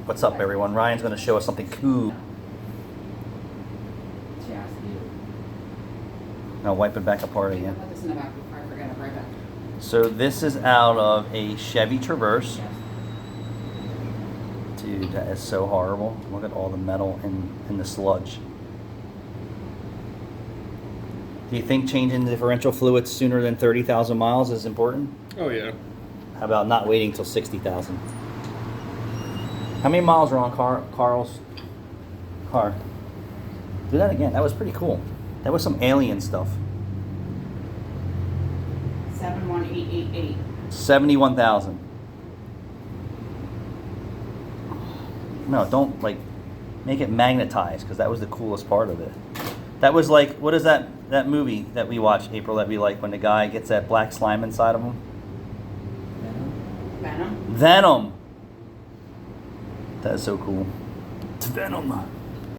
What's up, everyone? Ryan's going to show us something cool. Now wipe it back apart again. Put this in the back before I forget it. Right back. So this is out of a Chevy Traverse. Yes. Dude, that is so horrible. Look at all the metal in the sludge. Do you think changing the differential fluids sooner than 30,000 miles is important? Oh yeah. How about not waiting till 60,000? How many miles are on Carl's car? Do that again. That was pretty cool. That was some alien stuff. 71888. 71,000. No, don't like make it magnetized, because that was the coolest part of it. That was like, what is that movie that we watched, April, that we like, when the guy gets that black slime inside of him? Venom. Venom. That is so cool. It's Venom.